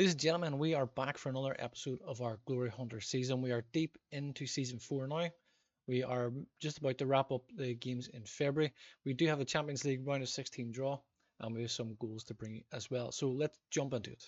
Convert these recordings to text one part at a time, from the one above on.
Ladies and gentlemen, we are back for another episode of our Glory Hunter season. We are deep into season 4 now. We are just about to wrap up the games in February. We do have a Champions League round of 16 draw, and we have some goals to bring as well. So let's jump into it.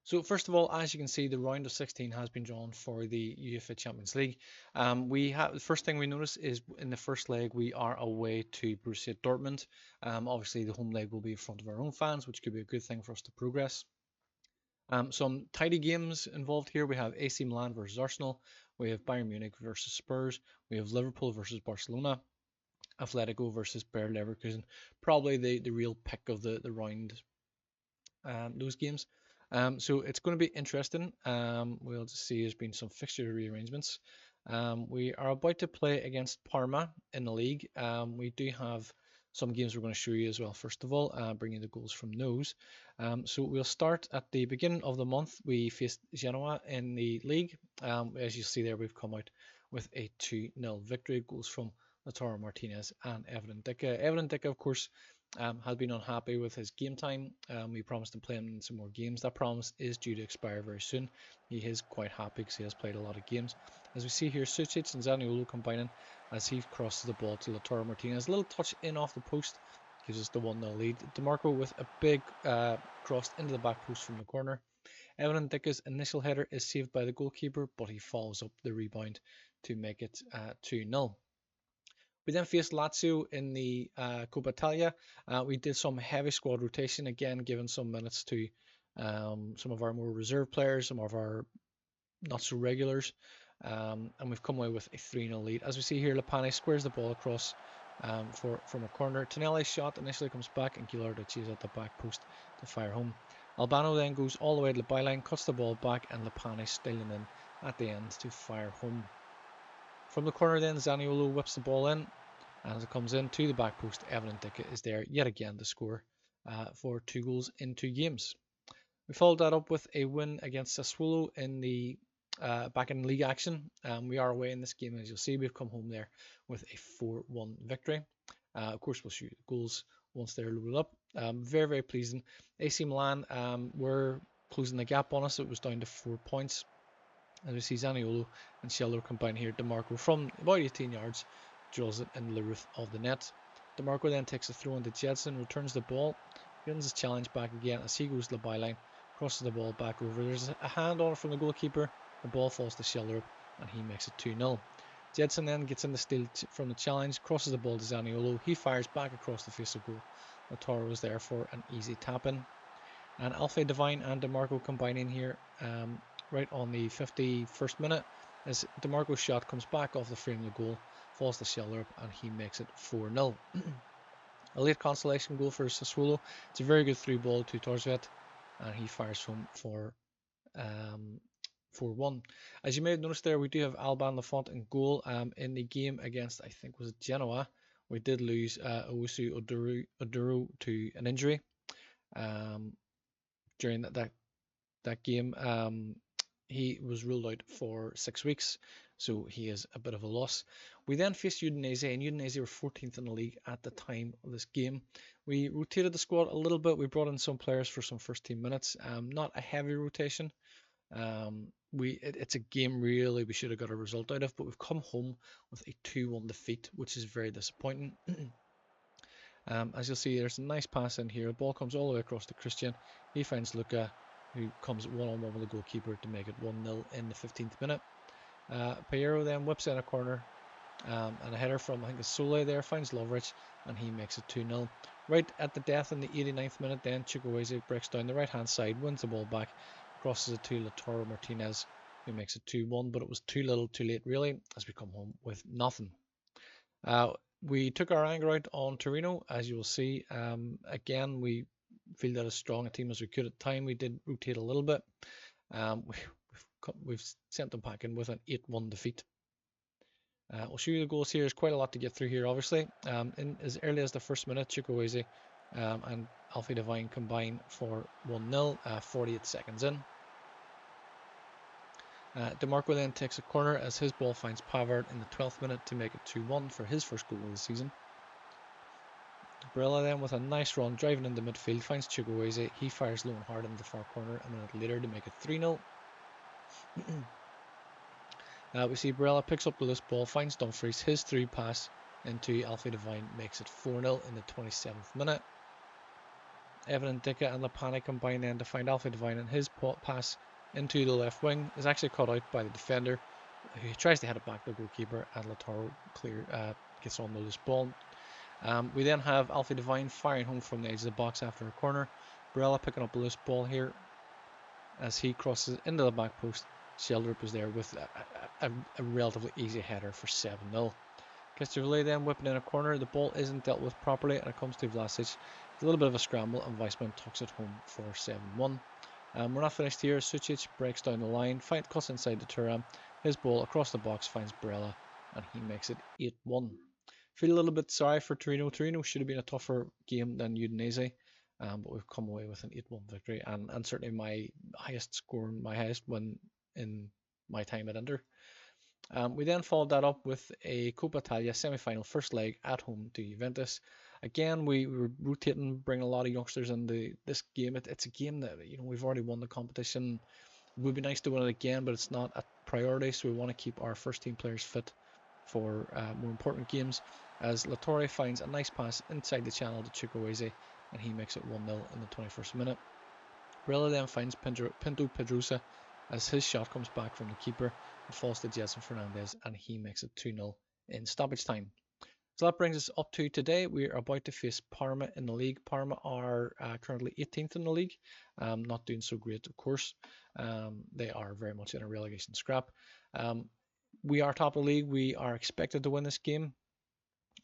So first of all, as you can see, the round of 16 has been drawn for the UEFA Champions League. The first thing we notice is in the first leg we are away to Borussia Dortmund. Obviously, the home leg will be in front of our own fans, which could be a good thing for us to progress. Some tidy games involved here. We have AC Milan versus Arsenal. We have Bayern Munich versus Spurs. We have Liverpool versus Barcelona. Atletico versus Bayer Leverkusen. Probably the real pick of the round. Those games. So it's going to be interesting. We'll just see there's been some fixture rearrangements. We are about to play against Parma in the league. We do have some games we're going to show you as well. First of all, bringing the goals from those. So we'll start at the beginning of the month. We faced Genoa in the league. As you see there, we've come out with a 2-0 victory. Goals from Lautaro Martinez and Evan Ndicka. Evan Ndicka, of course, has been unhappy with his game time. We promised to play him in some more games. That promise is due to expire very soon. He is quite happy because he has played a lot of games. As we see here, Sucic and Zaniolo combining as he crosses the ball to Lautaro Martinez. A little touch in off the post gives us the 1-0 lead. DeMarco with a big cross into the back post from the corner. Evan Ndicka's initial header is saved by the goalkeeper, but he follows up the rebound to make it 2-0. We then faced Lazio in the Coppa Italia. We did some heavy squad rotation, again, giving some minutes to some of our more reserve players, some of our not so regulars. And we've come away with a 3-0 lead. As we see here, Lapane squares the ball across from a corner. Tonelli's shot initially comes back, and Gilardici is at the back post to fire home. Albano then goes all the way to the byline, cuts the ball back, and Lapane stealing in at the end to fire home. From the corner then, Zaniolo whips the ball in, and as it comes in to the back post, Evan Ndicka is there yet again to score for 2 goals in 2 games. We followed that up with a win against Sassuolo in the back in league action. We are away in this game, as you'll see. We've come home there with a 4-1 victory. Of course, we'll shoot goals once they're loaded up. Very, very pleasing. AC Milan were closing the gap on us. It was down to 4 points. As we see, Zaniolo and Scheller combine here. DeMarco from about 18 yards drills it in the roof of the net. DeMarco then takes a throw into Jedson, returns the ball, wins his challenge back again as he goes to the byline, crosses the ball back over. There's a hand on it from the goalkeeper. The ball falls to Scheller and he makes it 2-0. Jedson then gets in the steal from the challenge, crosses the ball to Zaniolo. He fires back across the face of goal. Lautaro was there for an easy tap-in. And Alfie Devine and DeMarco combining here right on the 51st minute as DeMarco's shot comes back off the frame of the goal, falls to Scheller and he makes it 4-0. A late consolation goal for Sassuolo. It's a very good through ball to Torzvet and he fires home for 4-1. As you may have noticed there, we do have Alban Lafont in goal. In the game against, I think, was it Genoa, we did lose Owusu Oduro to an injury during that game. He was ruled out for 6 weeks, so he is a bit of a loss. We then faced Udinese, and Udinese were 14th in the league at the time of this game. We rotated the squad a little bit. We brought in some players for some first team minutes. Not a heavy rotation. It's a game really we should have got a result out of, but we've come home with a 2-1 defeat, which is very disappointing. As you'll see, there's a nice pass in here. The ball comes all the way across to Christian. He finds Luca, who comes one-on-one with the goalkeeper to make it 1-0 in the 15th minute. Piero then whips in a corner, and a header from, I think it's Sole there, finds Lovrich, and he makes it 2-0. Right at the death in the 89th minute then, Chukwueze breaks down the right-hand side, wins the ball back, crosses it to Lautaro Martinez, who makes it 2-1, but it was too little too late really, as we come home with nothing. We took our anger out on Torino, as you will see. Again, we fielded as strong a team as we could at the time. We did rotate a little bit. We've sent them packing with an 8-1 defeat. We'll show you the goals here. There's quite a lot to get through here, obviously. In as early as the first minute, Chukwueze and Alfie Devine combine for 1-0, 48 seconds in. DeMarco then takes a corner as his ball finds Pavard in the 12th minute to make it 2-1 for his first goal of the season. Barella then with a nice run, driving into midfield, finds Chukwueze. He fires low and hard into the far corner a minute later to make it 3-0. We see Barella picks up the loose ball, finds Dumfries. His through pass into Alfie Devine makes it 4-0 in the 27th minute. Evan Ndicka and Lapani combine then to find Alfie Devine, and his pass into the left wing is actually cut out by the defender, who tries to head it back to the goalkeeper, and Lautaro gets on the loose ball. We then have Alfie Devine firing home from the edge of the box after a corner. Barella picking up a loose ball here as he crosses into the back post. Sheldrup is there with a relatively easy header for 7-0. Castellet then whipping in a corner. The ball isn't dealt with properly and it comes to Vlasic. It's a little bit of a scramble and Weissman tucks it home for 7-1. We're not finished here. Sucic breaks down the line, cuts inside the Thuram. His ball across the box finds Barella and he makes it 8-1. Feel a little bit sorry for Torino. Torino should have been a tougher game than Udinese, but we've come away with an 8-1 victory and certainly my highest win in my time at Inter. We then followed that up with a Coppa Italia semi-final first leg at home to Juventus. Again, we were rotating, bringing a lot of youngsters into this game. It's a game that we've already won the competition. It would be nice to win it again, but it's not a priority, so we want to keep our first team players fit for more important games. As Latorre finds a nice pass inside the channel to Chukwueze, and he makes it 1-0 in the 21st minute. Barella then finds Pinto Pedrosa as his shot comes back from the keeper and falls to Jason Fernandez, and he makes it 2-0 in stoppage time. So that brings us up to today. We are about to face Parma in the league. Parma are currently 18th in the league, not doing so great, of course. They are very much in a relegation scrap. We are top of the league. We are expected to win this game.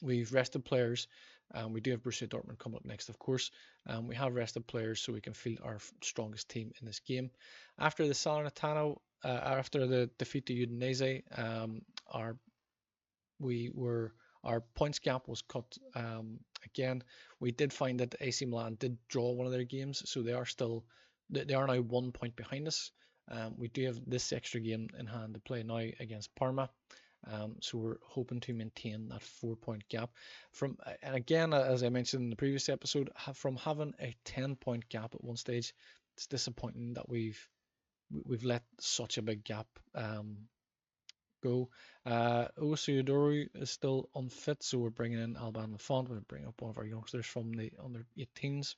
We've rested players. We do have Borussia Dortmund coming up next, of course. We have rested players so we can field our strongest team in this game. After the Salernitano, after the defeat to Udinese, our points gap was cut again. We did find that AC Milan did draw one of their games, so they are now 1 point behind us. We do have this extra game in hand to play now against Parma. So we're hoping to maintain that 4-point gap. And again, as I mentioned in the previous episode, from having a 10-point gap at one stage, it's disappointing that we've let such a big gap go. Osuyodoru is still unfit, so we're bringing in Alban Lafont. We're bringing up one of our youngsters from the under 18s.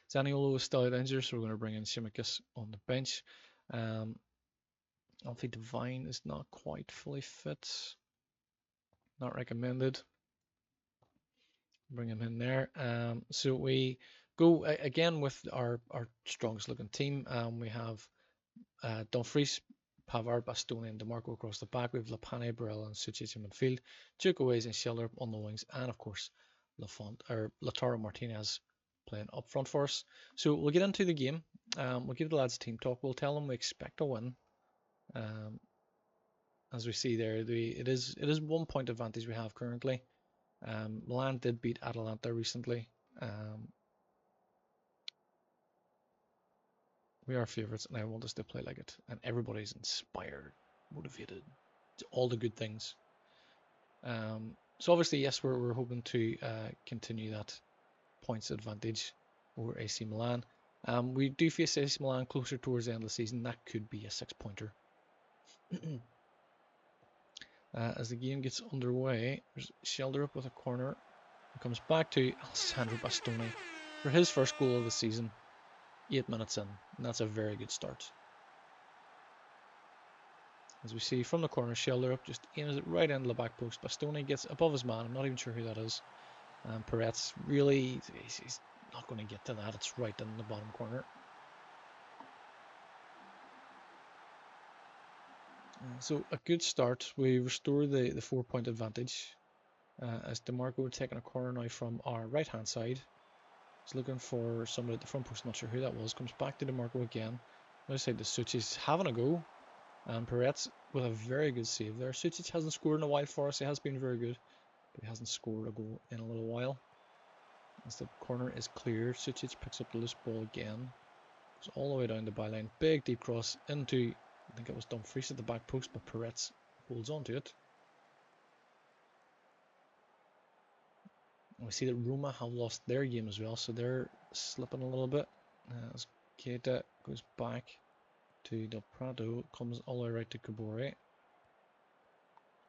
Zaniolo is still out injured, so we're going to bring in Shimikis on the bench. Alfie Devine is not quite fully fit. Not recommended. Bring him in there. So we go again with our strongest looking team. We have Dumfries, Pavard, Bastoni, and DeMarco across the back. We have Lapane, Barella, and Sucic in midfield. Chukwueze and Schiller on the wings, and of course Lautaro Martinez playing up front for us. So we'll get into the game. We'll give the lads a team talk. We'll tell them we expect a win. As we see there, it is 1 point advantage we have currently. Milan did beat Atalanta recently. We are favourites, and I want us to play like it. And everybody's inspired, motivated, all the good things. So obviously, yes, we're hoping to continue that points advantage over AC Milan. We do face AC Milan closer towards the end of the season. That could be a 6-pointer. As the game gets underway, there's Sheldrup with a corner. It comes back to Alessandro Bastoni for his first goal of the season. 8 minutes in, and that's a very good start. As we see from the corner, Sheldrup just aims it right into the back post. Bastoni gets above his man. I'm not even sure who that is. Peretz really, he's not going to get to that. It's right in the bottom corner. So a good start. We restore the 4-point advantage as DeMarco taking a corner now from our right hand side. He's looking for somebody at the front post, not sure who that was. Comes back to DeMarco again. Other side to Sucic, is having a go. And Peretz with a very good save there. Sucic hasn't scored in a while for us. He has been very good, but he hasn't scored a goal in a little while. As the corner is cleared, Sucic picks up the loose ball again. Goes all the way down the byline. Big deep cross into, I think it was Dumfries at the back post, but Peretz holds on to it. We see that Roma have lost their game as well, so they're slipping a little bit. As Keita goes back to Del Prado, comes all the way right to Kabore.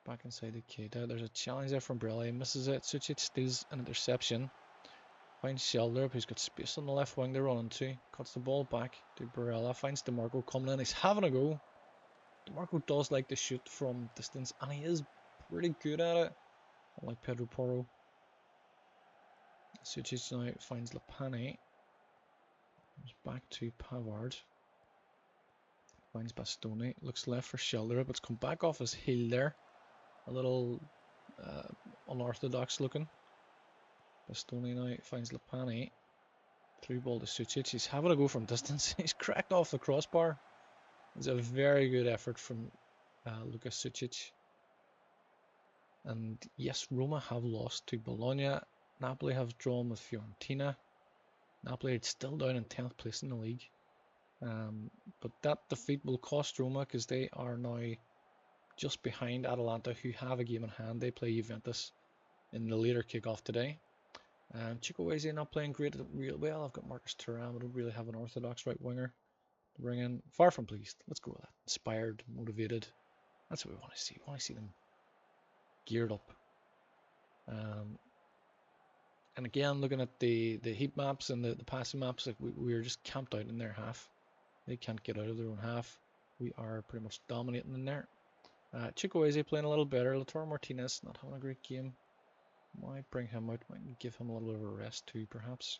Back inside to Keita. There's a challenge there from Barella. He misses it. Sucic steals an interception. Finds Shelder, who's got space on the left wing to run into. Cuts the ball back to Barella. Finds DeMarco coming in. He's having a go. DeMarco does like to shoot from distance, and he is pretty good at it. Unlike Pedro Porro. Sucic now finds Lapani. Comes back to Pavard. Finds Bastoni. Looks left for Shelder, but it's come back off his heel there. A little unorthodox looking. Bastoni now finds Lapani. Through ball to Sucic. He's having a go from distance. He's cracked off the crossbar. It's a very good effort from Lukas Sucic. And yes, Roma have lost to Bologna. Napoli have drawn with Fiorentina. Napoli are still down in 10th place in the league. But that defeat will cost Roma because they are now just behind Atalanta, who have a game in hand. They play Juventus in the later kickoff today. Chukwueze not playing great real well. I've got Marcus Thuram. I don't really have an orthodox right winger to bring in. Far from pleased. Let's go with that. Inspired, motivated. That's what we want to see. We want to see them geared up. And again, looking at the heat maps and the passing maps, like we're just camped out in their half. They can't get out of their own half. We are pretty much dominating in there. Chukwueze playing a little better. Lautaro Martinez not having a great game. Might bring him out. Might give him a little bit of a rest too, perhaps.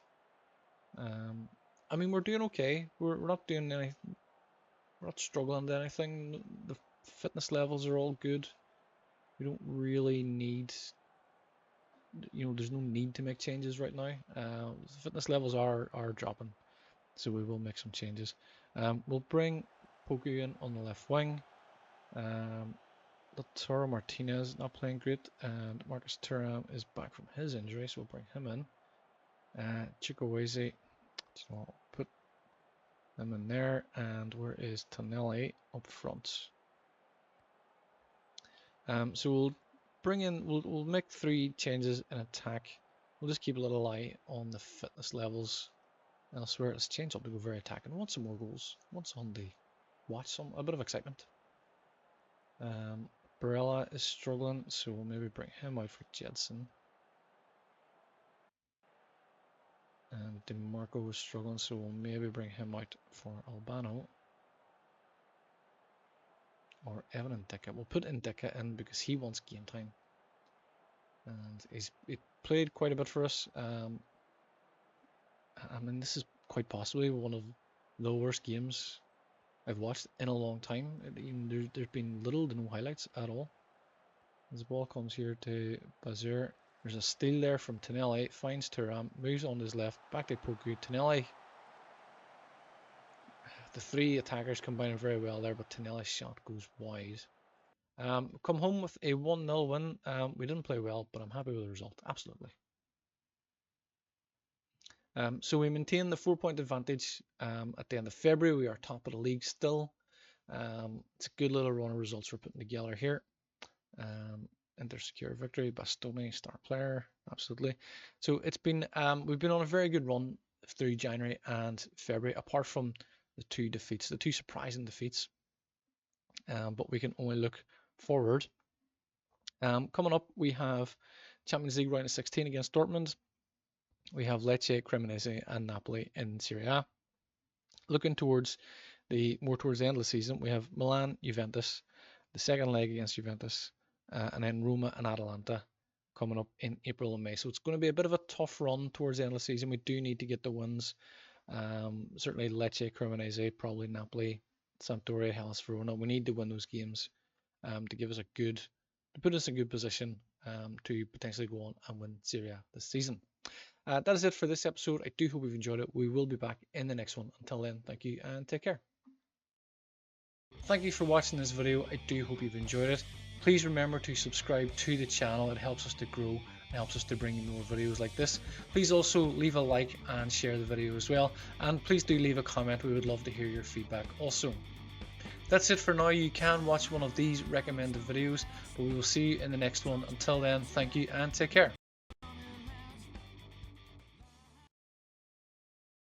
I mean, we're doing okay. We're not doing anything. We're not struggling to anything. The fitness levels are all good. We don't really need, there's no need to make changes right now. The fitness levels are dropping, so we will make some changes. We'll bring Poku in on the left wing. Lautaro Martinez not playing great, and Marcus Thuram is back from his injury, so we'll bring him in. Chukwueze, so I'll put him in there, and where is Tonelli up front? So we'll bring in, we'll make 3 changes in attack. We'll just keep a little eye on the fitness levels elsewhere. Let's change up to go very attacking. I want some more goals. I want on the watch, a bit of excitement. Barella is struggling, so we'll maybe bring him out for Jedson. And DeMarco is struggling, so we'll maybe bring him out for Albano. Or Evan Ndicka. We'll put Ndicka in because he wants game time. And he played quite a bit for us. I mean, this is quite possibly one of the worst games I've watched in a long time. There's been little to no highlights at all. As the ball comes here to Bazir, there's a steal there from Tonelli. Finds Thuram, moves on his left, back to Poku. Tonelli. The 3 attackers combining very well there, but Tonelli's shot goes wide. Come home with a 1-0 win. We didn't play well, but I'm happy with the result. Absolutely. So we maintain the 4-point advantage at the end of February. We are top of the league still. It's a good little run of results we're putting together here. Inter secure victory. Bastoni, star player, absolutely. So it's been we've been on a very good run through January and February, apart from the 2 defeats, the 2 surprising defeats. But we can only look forward. Coming up, we have Champions League round of 16 against Dortmund. We have Lecce, Cremonese, and Napoli in Serie A. Looking towards more towards the end of the season, we have Milan, Juventus, the second leg against Juventus, and then Roma and Atalanta coming up in April and May. So it's going to be a bit of a tough run towards the end of the season. We do need to get the wins. Certainly Lecce, Cremonese, probably Napoli, Sampdoria, Hellas Verona. We need to win those games to give us to put us in a good position to potentially go on and win Serie A this season. That is it for this episode. I do hope you've enjoyed it. We will be back in the next one. Until then, thank you and take care. Thank you for watching this video. I do hope you've enjoyed it. Please remember to subscribe to the channel. It helps us to grow and helps us to bring you more videos like this. Please also leave a like and share the video as well. And please do leave a comment. We would love to hear your feedback also. That's it for now. You can watch one of these recommended videos, but we will see you in the next one. Until then, thank you and take care.